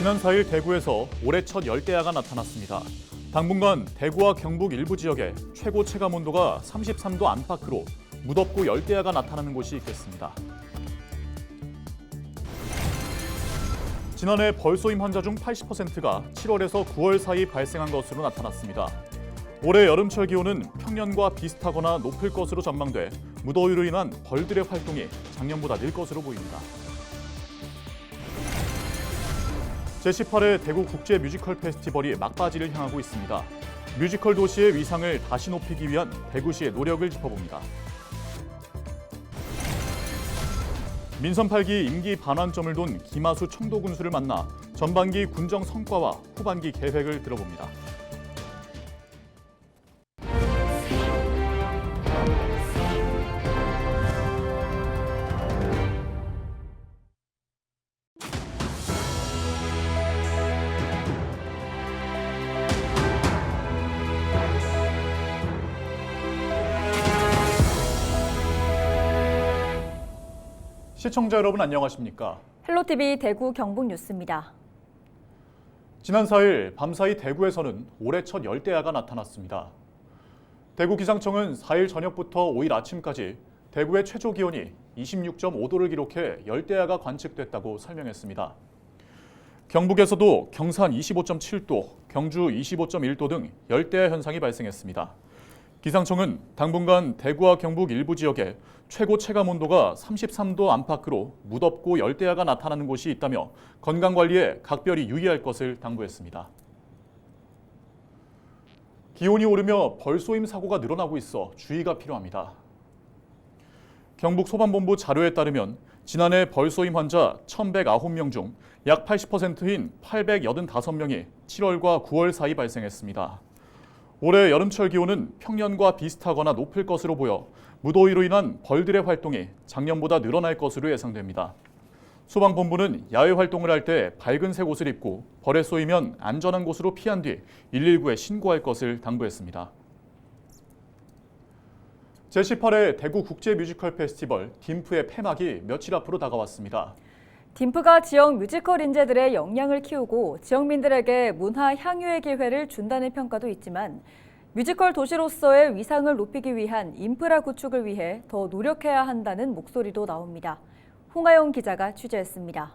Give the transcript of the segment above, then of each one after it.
지난 4일 대구에서 올해 첫 열대야가 나타났습니다. 당분간 대구와 경북 일부 지역에 최고 체감 온도가 33도 안팎으로 무덥고 열대야가 나타나는 곳이 있겠습니다. 지난해 벌쏘임 환자 중 80%가 7월에서 9월 사이 발생한 것으로 나타났습니다. 올해 여름철 기온은 평년과 비슷하거나 높을 것으로 전망돼 무더위로 인한 벌들의 활동이 작년보다 늘 것으로 보입니다. 제18회 대구 국제 뮤지컬 페스티벌이 막바지를 향하고 있습니다. 뮤지컬 도시의 위상을 다시 높이기 위한 대구시의 노력을 짚어봅니다. 민선 8기 임기 반환점을 둔 김하수 청도 군수를 만나 전반기 군정 성과와 후반기 계획을 들어봅니다. 시청자 여러분 안녕하십니까? 헬로티비 대구 경북 뉴스입니다. 지난 4일 밤사이 대구에서는 올해 첫 열대야가 나타났습니다. 대구 기상청은 4일 저녁부터 5일 아침까지 대구의 최저 기온이 26.5도를 기록해 열대야가 관측됐다고 설명했습니다. 경북에서도 경산 25.7도, 경주 25.1도 등 열대야 현상이 발생했습니다. 기상청은 당분간 대구와 경북 일부 지역에 최고 체감 온도가 33도 안팎으로 무덥고 열대야가 나타나는 곳이 있다며 건강관리에 각별히 유의할 것을 당부했습니다. 기온이 오르며 벌쏘임 사고가 늘어나고 있어 주의가 필요합니다. 경북소방본부 자료에 따르면 지난해 벌쏘임 환자 1,109명 중 약 80%인 885명이 7월과 9월 사이 발생했습니다. 올해 여름철 기온은 평년과 비슷하거나 높을 것으로 보여 무더위로 인한 벌들의 활동이 작년보다 늘어날 것으로 예상됩니다. 소방본부는 야외 활동을 할 때 밝은색 옷을 입고 벌에 쏘이면 안전한 곳으로 피한 뒤 119에 신고할 것을 당부했습니다. 제18회 대구 국제 뮤지컬 페스티벌 딤프의 폐막이 며칠 앞으로 다가왔습니다. 딤프가 지역 뮤지컬 인재들의 역량을 키우고 지역민들에게 문화 향유의 기회를 준다는 평가도 있지만 뮤지컬 도시로서의 위상을 높이기 위한 인프라 구축을 위해 더 노력해야 한다는 목소리도 나옵니다. 홍하영 기자가 취재했습니다.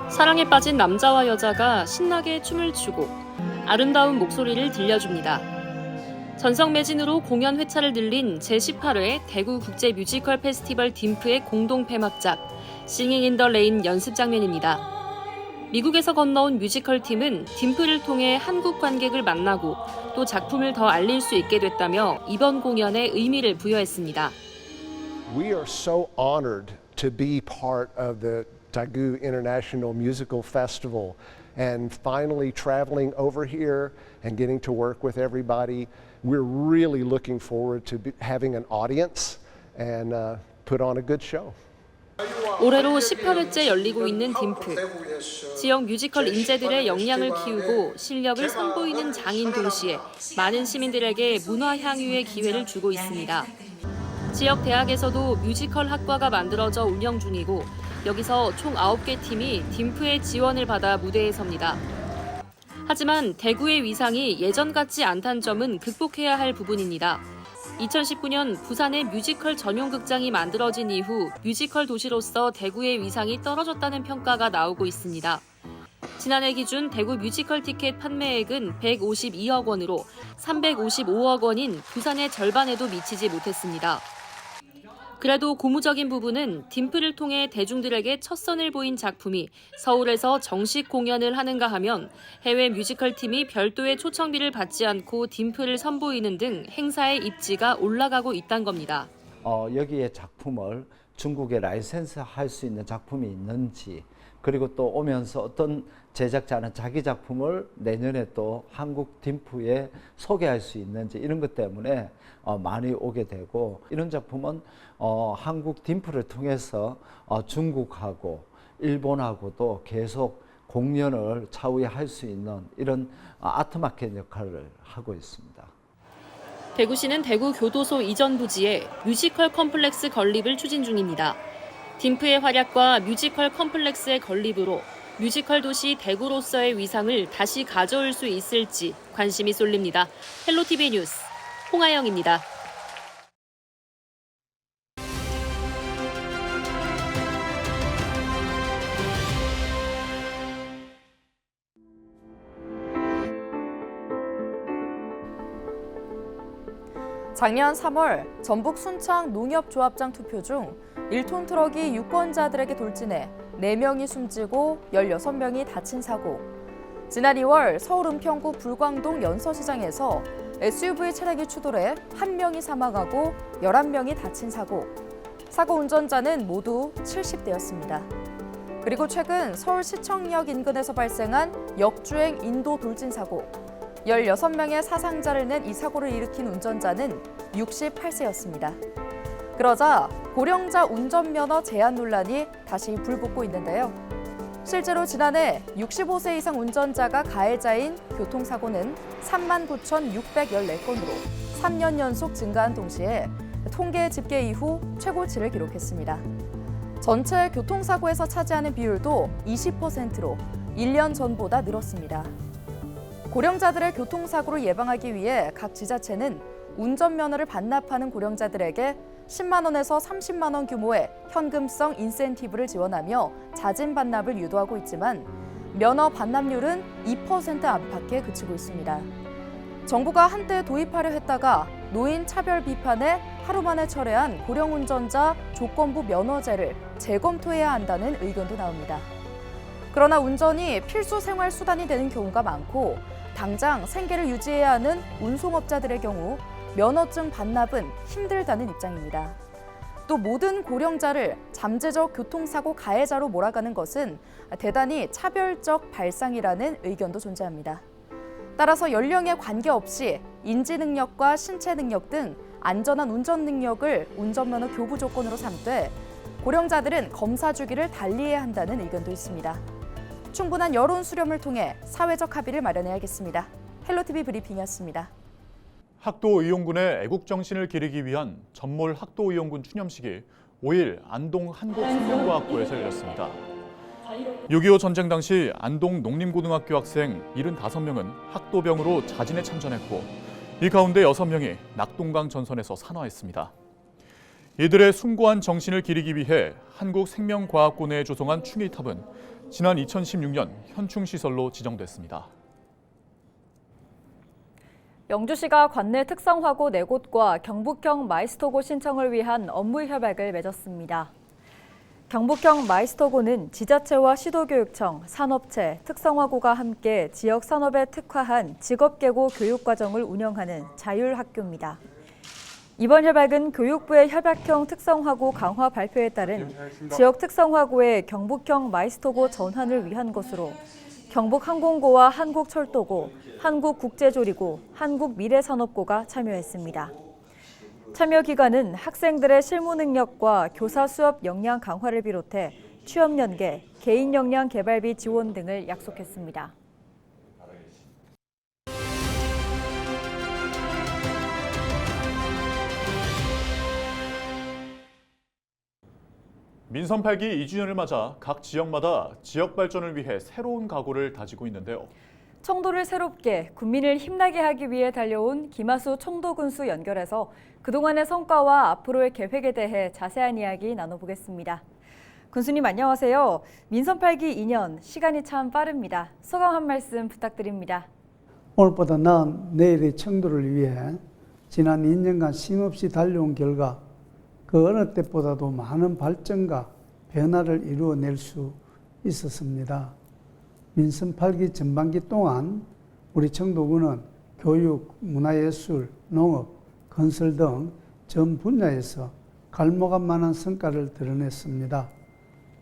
사랑에 빠진 남자와 여자가 신나게 춤을 추고 아름다운 목소리를 들려줍니다. 전성 매진으로 공연 회차를 늘린 제18회 대구 국제 뮤지컬 페스티벌 딤프의 공동 폐막작 싱잉 인 더 레인 연습 장면입니다. 미국에서 건너온 뮤지컬 팀은 딤프를 통해 한국 관객을 만나고 또 작품을 더 알릴 수 있게 됐다며 이번 공연에 의미를 부여했습니다. We are so honored to be part of the Daegu International Musical Festival and finally traveling over here and getting to work with everybody. We're really looking forward to having an audience and put on a good show. 올해로 18회째 열리고 있는 딤프. 지역 뮤지컬 인재들의 역량을 키우고 실력을 선보이는 장인 동시에 많은 시민들에게 문화 향유의 기회를 주고 있습니다. 지역 대학에서도 뮤지컬 학과가 만들어져 운영 중이고 여기서 총 9개 팀이 딤프의 지원을 받아 무대에 섭니다. 하지만 대구의 위상이 예전 같지 않다는 점은 극복해야 할 부분입니다. 2019년 부산에 뮤지컬 전용 극장이 만들어진 이후 뮤지컬 도시로서 대구의 위상이 떨어졌다는 평가가 나오고 있습니다. 지난해 기준 대구 뮤지컬 티켓 판매액은 152억 원으로 355억 원인 부산의 절반에도 미치지 못했습니다. 그래도 고무적인 부분은 딤프를 통해 대중들에게 첫 선을 보인 작품이 서울에서 정식 공연을 하는가 하면 해외 뮤지컬 팀이 별도의 초청비를 받지 않고 딤프를 선보이는 등 행사의 입지가 올라가고 있다는 겁니다. 여기에 작품을 중국에 라이센스 할 수 있는 작품이 있는지 그리고 또 오면서 어떤 제작자는 자기 작품을 내년에 또 한국 딤프에 소개할 수 있는지 이런 것 때문에 많이 오게 되고 이런 작품은 한국 딤프를 통해서 중국하고 일본하고도 계속 공연을 차후에 할 수 있는 이런 아트마켓 역할을 하고 있습니다. 대구시는 대구 교도소 이전 부지에 뮤지컬 컴플렉스 건립을 추진 중입니다. 딤프의 활약과 뮤지컬 컴플렉스의 건립으로 뮤지컬 도시 대구로서의 위상을 다시 가져올 수 있을지 관심이 쏠립니다. 헬로티비 뉴스 홍아영입니다. 작년 3월 전북 순창 농협조합장 투표 중 1톤 트럭이 유권자들에게 돌진해 4명이 숨지고 16명이 다친 사고. 지난 2월 서울 은평구 불광동 연서시장에서 SUV 차량이 추돌해 1명이 사망하고 11명이 다친 사고. 사고 운전자는 모두 70대였습니다. 그리고 최근 서울시청역 인근에서 발생한 역주행 인도 돌진 사고. 16명의 사상자를 낸 이 사고를 일으킨 운전자는 68세였습니다. 그러자 고령자 운전면허 제한 논란이 다시 불붙고 있는데요. 실제로 지난해 65세 이상 운전자가 가해자인 교통사고는 39,614건으로 3년 연속 증가한 동시에 통계 집계 이후 최고치를 기록했습니다. 전체 교통사고에서 차지하는 비율도 20%로 1년 전보다 늘었습니다. 고령자들의 교통사고를 예방하기 위해 각 지자체는 운전면허를 반납하는 고령자들에게 10만 원에서 30만 원 규모의 현금성 인센티브를 지원하며 자진 반납을 유도하고 있지만 면허 반납률은 2% 안팎에 그치고 있습니다. 정부가 한때 도입하려 했다가 노인 차별 비판에 하루 만에 철회한 고령 운전자 조건부 면허제를 재검토해야 한다는 의견도 나옵니다. 그러나 운전이 필수 생활 수단이 되는 경우가 많고 당장 생계를 유지해야 하는 운송업자들의 경우 면허증 반납은 힘들다는 입장입니다. 또 모든 고령자를 잠재적 교통사고 가해자로 몰아가는 것은 대단히 차별적 발상이라는 의견도 존재합니다. 따라서 연령에 관계없이 인지 능력과 신체 능력 등 안전한 운전 능력을 운전면허 교부 조건으로 삼되 고령자들은 검사 주기를 달리해야 한다는 의견도 있습니다. 충분한 여론 수렴을 통해 사회적 합의를 마련해야겠습니다. 헬로티비 브리핑이었습니다. 학도의용군의 애국정신을 기리기 위한 전몰 학도의용군 추념식이 5일 안동 한국생명과학고에서 열렸습니다. 6.25 전쟁 당시 안동 농림고등학교 학생 75명은 학도병으로 자진해 참전했고 이 가운데 6명이 낙동강 전선에서 산화했습니다. 이들의 숭고한 정신을 기리기 위해 한국생명과학고 내에 조성한 충의탑은 지난 2016년 현충시설로 지정됐습니다. 영주시가 관내 특성화고 4곳과 경북형 마이스터고 신청을 위한 업무 협약을 맺었습니다. 경북형 마이스터고는 지자체와 시도교육청, 산업체, 특성화고가 함께 지역 산업에 특화한 직업계고 교육과정을 운영하는 자율학교입니다. 이번 협약은 교육부의 협약형 특성화고 강화 발표에 따른 지역 특성화고의 경북형 마이스터고 전환을 위한 것으로 경북항공고와 한국철도고, 한국국제조리고, 한국미래산업고가 참여했습니다. 참여 기관은 학생들의 실무 능력과 교사 수업 역량 강화를 비롯해 취업 연계, 개인 역량 개발비 지원 등을 약속했습니다. 민선 8기 2주년을 맞아 각 지역마다 지역 발전을 위해 새로운 각오를 다지고 있는데요. 청도를 새롭게 국민을 힘나게 하기 위해 달려온 김하수 청도군수 연결해서 그동안의 성과와 앞으로의 계획에 대해 자세한 이야기 나눠보겠습니다. 군수님 안녕하세요. 민선 8기 2년, 시간이 참 빠릅니다. 소감 한 말씀 부탁드립니다. 오늘보다 나은 내일의 청도를 위해 지난 2년간 쉼없이 달려온 결과 그 어느 때보다도 많은 발전과 변화를 이루어낼 수 있었습니다. 민선 8기 전반기 동안 우리 청도군은 교육, 문화예술, 농업, 건설 등 전 분야에서 갈모갈 만한 성과를 드러냈습니다.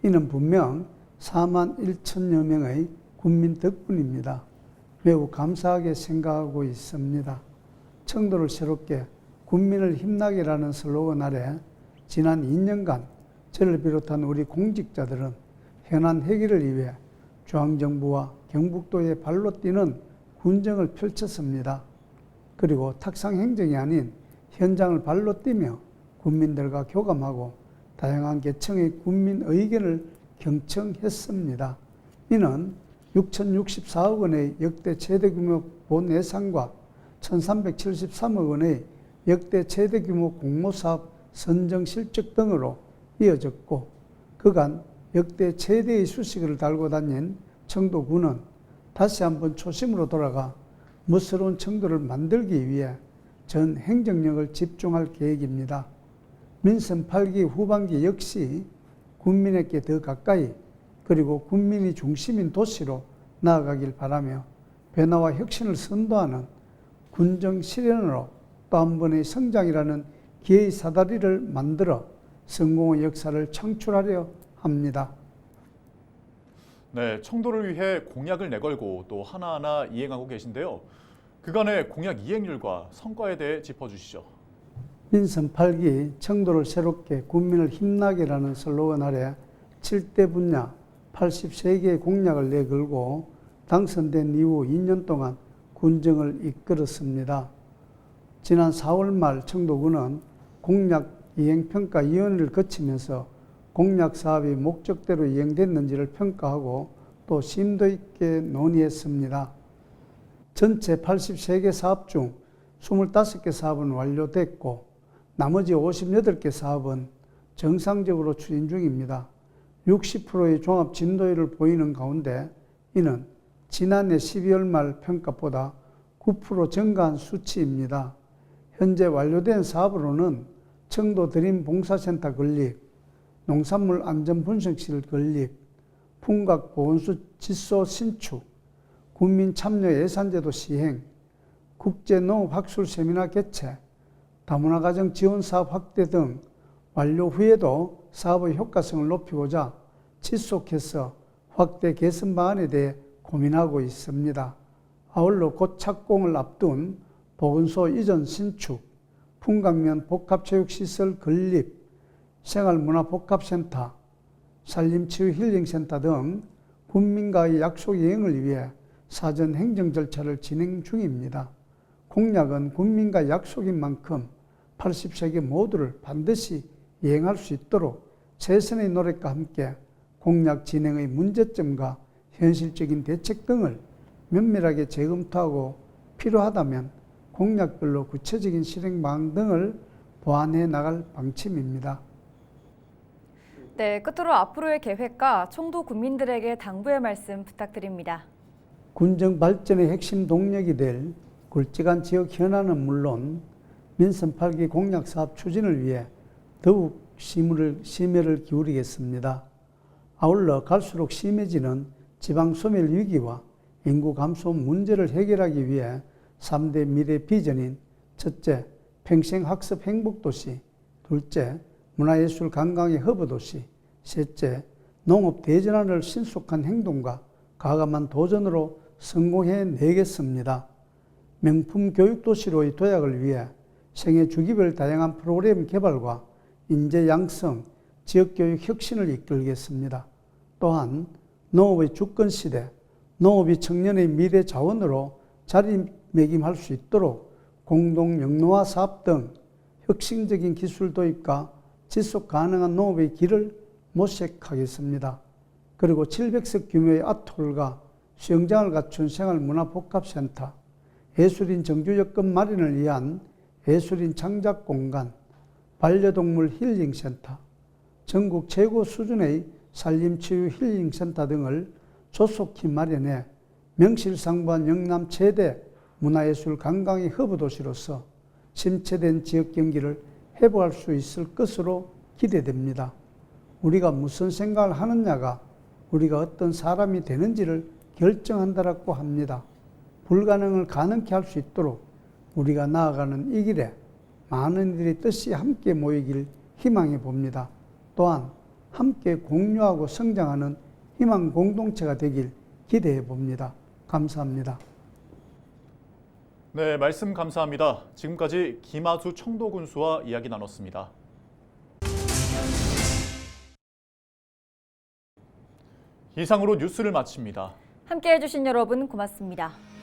이는 분명 4만 1천여 명의 군민 덕분입니다. 매우 감사하게 생각하고 있습니다. 청도를 새롭게 군민을 힘나게라는 슬로건 아래 지난 2년간 저를 비롯한 우리 공직자들은 현안 해결을 위해 중앙정부와 경북도의 발로 뛰는 군정을 펼쳤습니다. 그리고 탁상행정이 아닌 현장을 발로 뛰며 군민들과 교감하고 다양한 계층의 군민 의견을 경청했습니다. 이는 6,064억 원의 역대 최대 규모 본 예산과 1,373억 원의 역대 최대 규모 공모사업 선정 실적 등으로 이어졌고 그간 역대 최대의 수식을 달고 다닌 청도군은 다시 한번 초심으로 돌아가 멋스러운 청도를 만들기 위해 전 행정력을 집중할 계획입니다. 민선 8기 후반기 역시 국민에게 더 가까이 그리고 국민이 중심인 도시로 나아가길 바라며 변화와 혁신을 선도하는 군정 실현으로 또 한 번의 성장이라는 기회의 사다리를 만들어 성공의 역사를 창출하려 합니다. 네, 청도를 위해 공약을 내걸고 또 하나하나 이행하고 계신데요. 그간의 공약 이행률과 성과에 대해 짚어주시죠. 민선 8기 청도를 새롭게 국민을 힘나게라는 슬로건 아래 7대 분야 83개의 공약을 내걸고 당선된 이후 2년 동안 군정을 이끌었습니다. 지난 4월 말 청도군은 공약 이행평가위원회를 거치면서 공약 사업이 목적대로 이행됐는지를 평가하고 또 심도 있게 논의했습니다. 전체 83개 사업 중 25개 사업은 완료됐고 나머지 58개 사업은 정상적으로 추진 중입니다. 60%의 종합 진도율을 보이는 가운데 이는 지난해 12월 말 평가보다 9% 증가한 수치입니다. 현재 완료된 사업으로는 청도 드림 봉사센터 건립, 농산물 안전분석실 건립, 풍각 보건소 지소 신축, 국민 참여 예산제도 시행, 국제농업 학술 세미나 개최, 다문화 가정 지원 사업 확대 등 완료 후에도 사업의 효과성을 높이고자 지속해서 확대 개선 방안에 대해 고민하고 있습니다. 아울러 곧 착공을 앞둔 보건소 이전 신축, 풍각면 복합체육시설 건립, 생활문화복합센터, 산림치유힐링센터 등 국민과의 약속 이행을 위해 사전 행정 절차를 진행 중입니다. 공약은 국민과 약속인 만큼 80세계 모두를 반드시 이행할 수 있도록 최선의 노력과 함께 공약 진행의 문제점과 현실적인 대책 등을 면밀하게 재검토하고 필요하다면 공약별로 구체적인 실행 방안 등을 보완해 나갈 방침입니다. 네, 끝으로 앞으로의 계획과 청도 국민들에게 당부의 말씀 부탁드립니다. 군정 발전의 핵심 동력이 될 굵직한 지역 현안은 물론 민선 8기 공약 사업 추진을 위해 더욱 심혈을 기울이겠습니다. 아울러 갈수록 심해지는 지방 소멸 위기와 인구 감소 문제를 해결하기 위해 3대 미래 비전인 첫째, 평생 학습 행복도시, 둘째, 문화예술 관광의 허브도시, 셋째, 농업 대전환을 신속한 행동과 과감한 도전으로 성공해 내겠습니다. 명품 교육도시로의 도약을 위해 생애 주기별 다양한 프로그램 개발과 인재 양성, 지역교육 혁신을 이끌겠습니다. 또한 농업의 주권시대, 농업이 청년의 미래 자원으로 자리매김할 수 있도록 공동 영농화 사업 등 혁신적인 기술 도입과 지속 가능한 농업의 길을 모색하겠습니다. 그리고 700석 규모의 아트홀과 수영장을 갖춘 생활문화복합센터, 예술인 정주 여건 마련을 위한 예술인 창작 공간, 반려동물 힐링센터, 전국 최고 수준의 산림치유 힐링센터 등을 조속히 마련해 명실상부한 영남 최대 문화예술 관광의 허브도시로서 침체된 지역 경기를 회복할 수 있을 것으로 기대됩니다. 우리가 무슨 생각을 하느냐가 우리가 어떤 사람이 되는지를 결정한다라고 합니다. 불가능을 가능케 할 수 있도록 우리가 나아가는 이 길에 많은 이들의 뜻이 함께 모이길 희망해 봅니다. 또한 함께 공유하고 성장하는 희망 공동체가 되길 기대해 봅니다. 감사합니다. 네, 말씀 감사합니다. 지금까지 김하수 청도군수와 이야기 나눴습니다. 이상으로 뉴스를 마칩니다. 함께해 주신 여러분 고맙습니다.